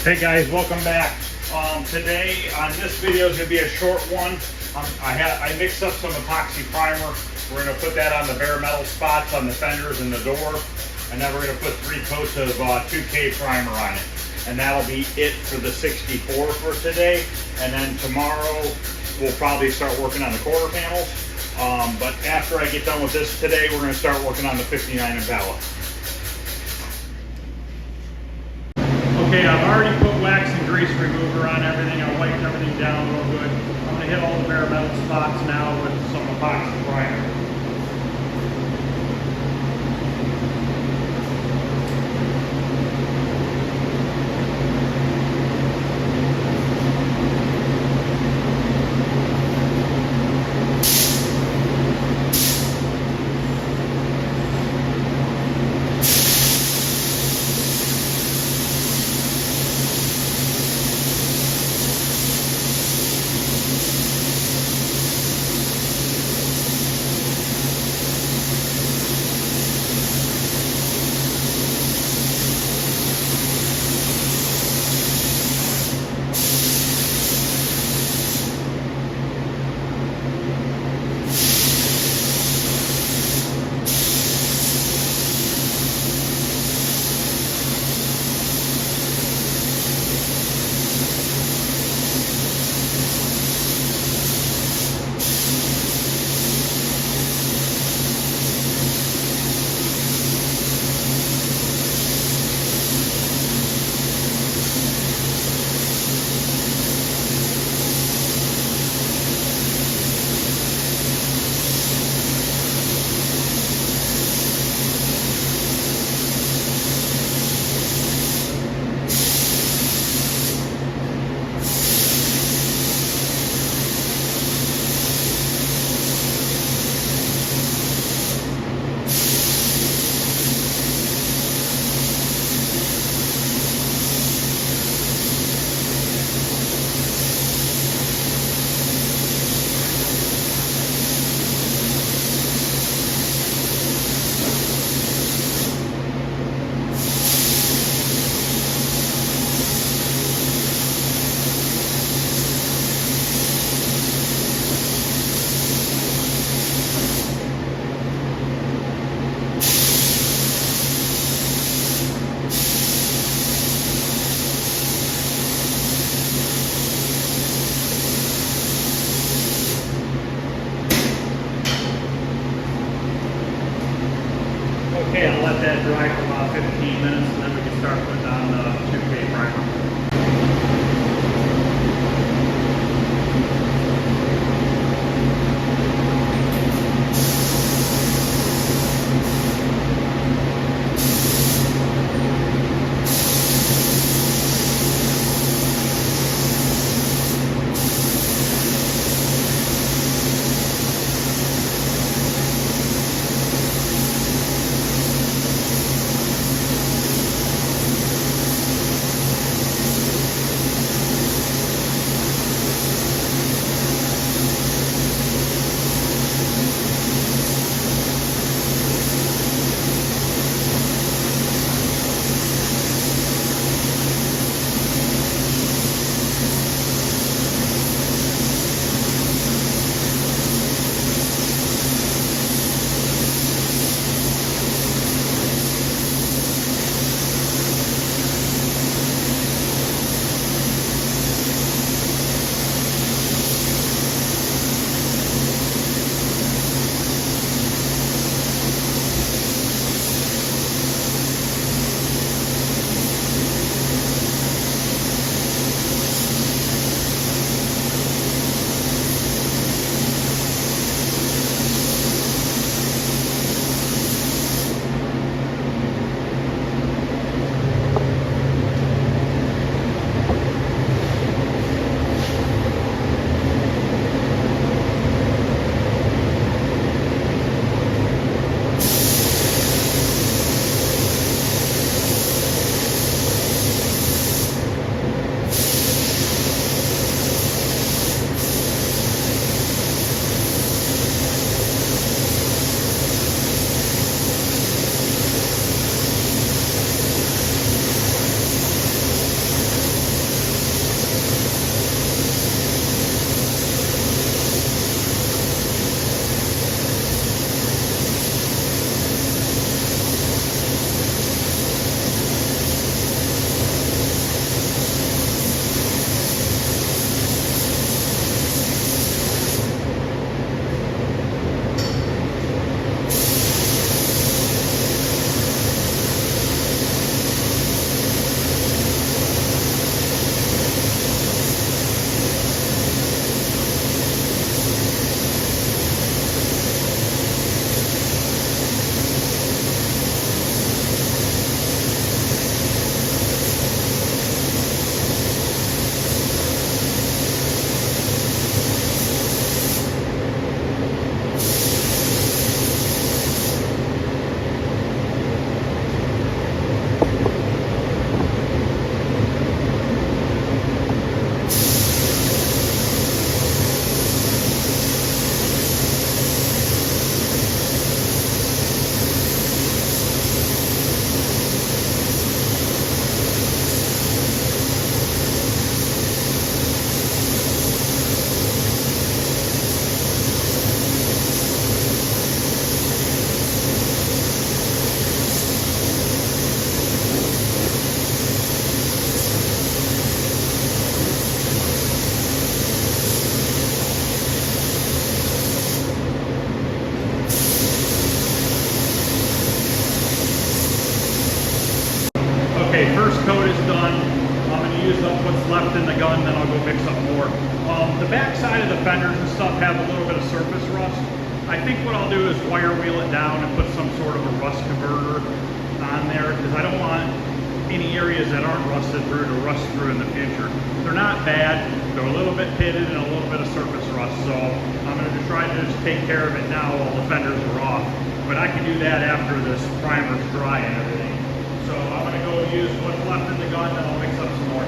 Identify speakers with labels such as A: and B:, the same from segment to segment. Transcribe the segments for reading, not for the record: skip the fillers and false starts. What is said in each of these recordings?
A: Hey guys, welcome back. Today on this video is going to be a short one. I mixed up some epoxy primer. We're going to put that on the bare metal spots on the fenders and the door, and then we're going to put 3 coats of 2K primer on it, and that'll be it for the 64 for today. And then tomorrow we'll probably start working on the quarter panels. But after I get done with this today, we're going to start working on the 59 Impala. Okay, I've already put wax and grease remover on everything. I wiped everything down real good. I'm going to hit all the bare metal spots now with some epoxy primer. Okay, I'll let that dry for about 15 minutes, and then we can start putting on the 2K primer. use up what's left in the gun, then I'll go mix up more. The back side of the fenders and stuff have a little bit of surface rust. I think what I'll do is wire wheel it down and put some sort of a rust converter on there, because I don't want any areas that aren't rusted through to rust through in the future. They're not bad, they're a little bit pitted and a little bit of surface rust, so I'm going to try to just take care of it now while the fenders are off. But I can do that after this primer's dry and everything. So I'm going to go use what's left in the gun, and I'll mix up some more.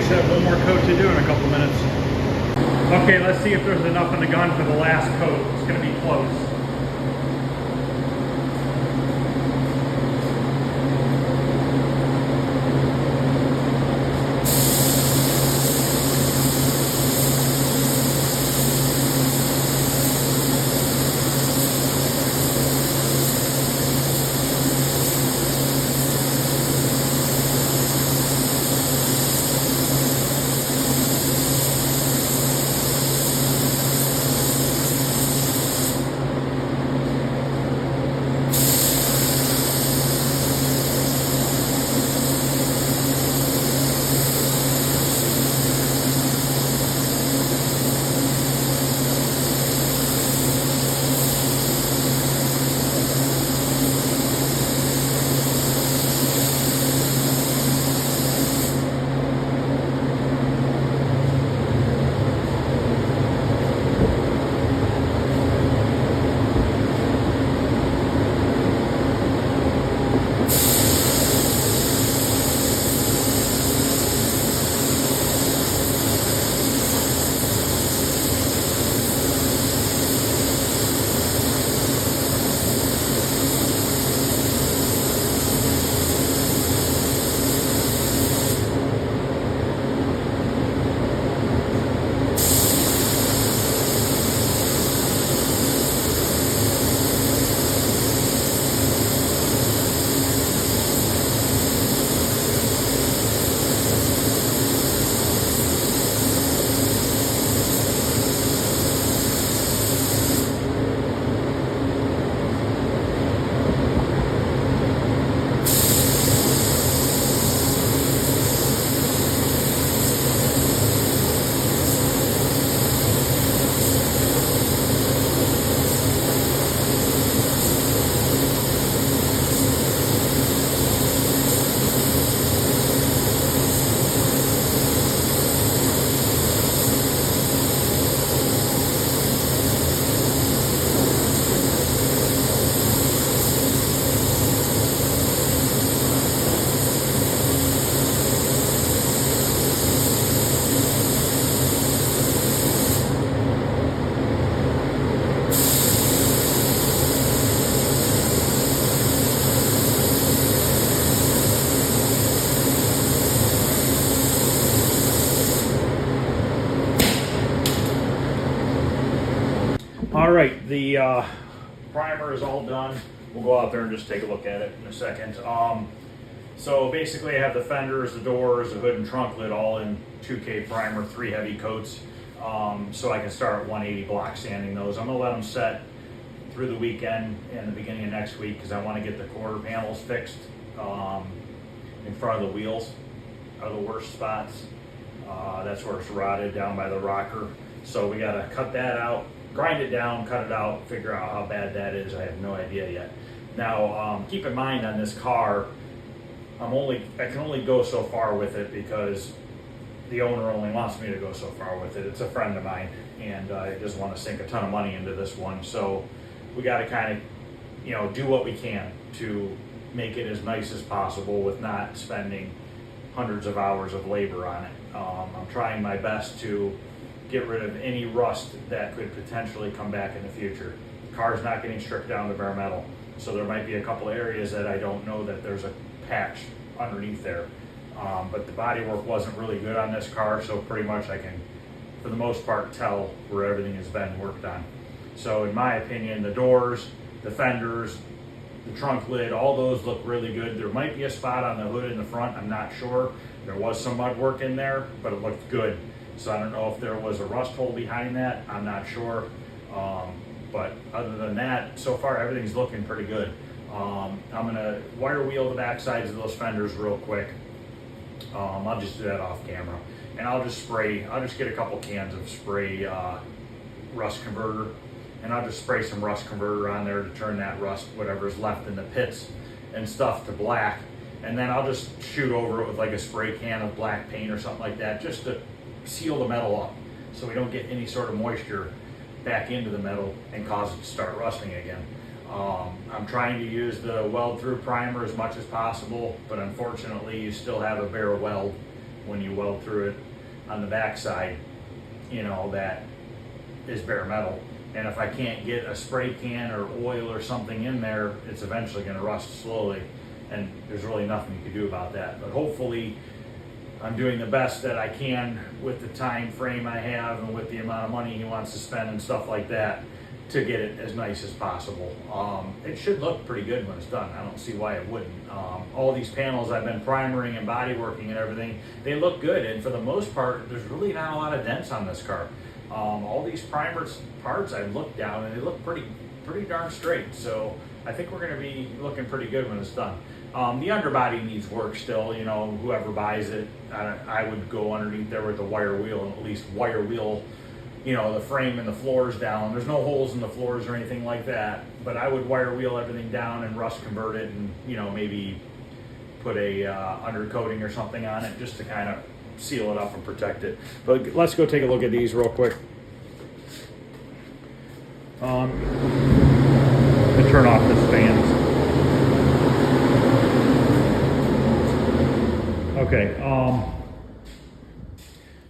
A: should have one more coat to do in a couple minutes. Okay, let's see if there's enough in the gun for the last coat. It's going to be close. All right, the primer is all done. We'll go out there and just take a look at it in a second. So basically I have the fenders, the doors, the hood and trunk lid all in 2K primer, 3 heavy coats. So I can start at 180 block sanding those. I'm gonna let them set through the weekend and the beginning of next week because I want to get the quarter panels fixed in front of the wheels are the worst spots. That's where it's rotted down by the rocker. So we got to cut that out, grind it down, cut it out, figure out how bad that is. I have no idea yet. Now, keep in mind on this car, I can only go so far with it because the owner only wants me to go so far with it. It's a friend of mine, and he doesn't want to sink a ton of money into this one. So we got to kind of, do what we can to make it as nice as possible with not spending hundreds of hours of labor on it. I'm trying my best to get rid of any rust that could potentially come back in the future. The car's not getting stripped down to bare metal, so there might be a couple areas that I don't know that there's a patch underneath there. But the bodywork wasn't really good on this car, so pretty much I can, for the most part, tell where everything has been worked on. So in my opinion, the doors, the fenders, the trunk lid, all those look really good. There might be a spot on the hood in the front, I'm not sure. There was some mud work in there, but it looked good. So I don't know if there was a rust hole behind that, I'm not sure. But other than that, so far everything's looking pretty good. I'm gonna wire wheel the back sides of those fenders real quick. I'll just do that off camera. And I'll just get a couple cans of spray rust converter, and I'll just spray some rust converter on there to turn that rust, whatever's left in the pits and stuff, to black. And then I'll just shoot over it with like a spray can of black paint or something like that, just to seal the metal up so we don't get any sort of moisture back into the metal and cause it to start rusting again. I'm trying to use the weld through primer as much as possible, but unfortunately you still have a bare weld when you weld through it on the backside, that is bare metal. And if I can't get a spray can or oil or something in there, it's eventually going to rust slowly, and there's really nothing you can do about that. But hopefully I'm doing the best that I can with the time frame I have and with the amount of money he wants to spend and stuff like that to get it as nice as possible. It should look pretty good when it's done. I don't see why it wouldn't. All these panels I've been primering and body working and everything, they look good, and for the most part there's really not a lot of dents on this car. All these primer parts I've looked down and they look pretty darn straight. So I think we're gonna be looking pretty good when it's done. The underbody needs work still, whoever buys it, I would go underneath there with the wire wheel and at least wire wheel, the frame and the floors down. There's no holes in the floors or anything like that, but I would wire wheel everything down and rust convert it and, maybe put a undercoating or something on it just to kind of seal it up and protect it. But let's go take a look at these real quick. To turn off this fans. Okay,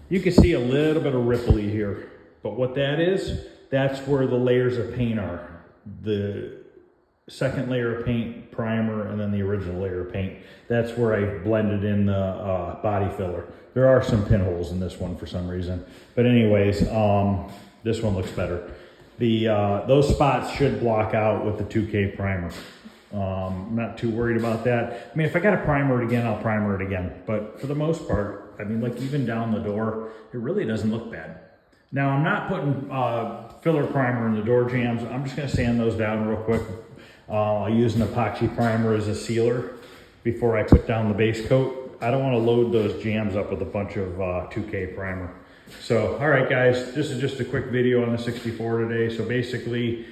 A: you can see a little bit of ripply here, but what that is, that's where the layers of paint are. The second layer of paint, primer, and then the original layer of paint. That's where I blended in the body filler. There are some pinholes in this one for some reason, but anyways, this one looks better. Those spots should block out with the 2K primer. I'm not too worried about that. I mean, if I gotta primer it again, I'll primer it again. But for the most part, I mean, like even down the door, it really doesn't look bad. Now, I'm not putting filler primer in the door jambs. I'm just gonna sand those down real quick. I'll use an epoxy primer as a sealer before I put down the base coat. I don't wanna load those jambs up with a bunch of 2K primer. So, all right guys, this is just a quick video on the 64 today. So basically,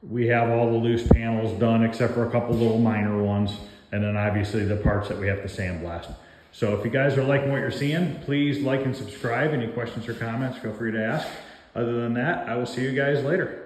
A: we have all the loose panels done except for a couple little minor ones, and then obviously the parts that we have to sandblast. So if you guys are liking what you're seeing, please like and subscribe. Any questions or comments, feel free to ask. Other than that, I will see you guys later.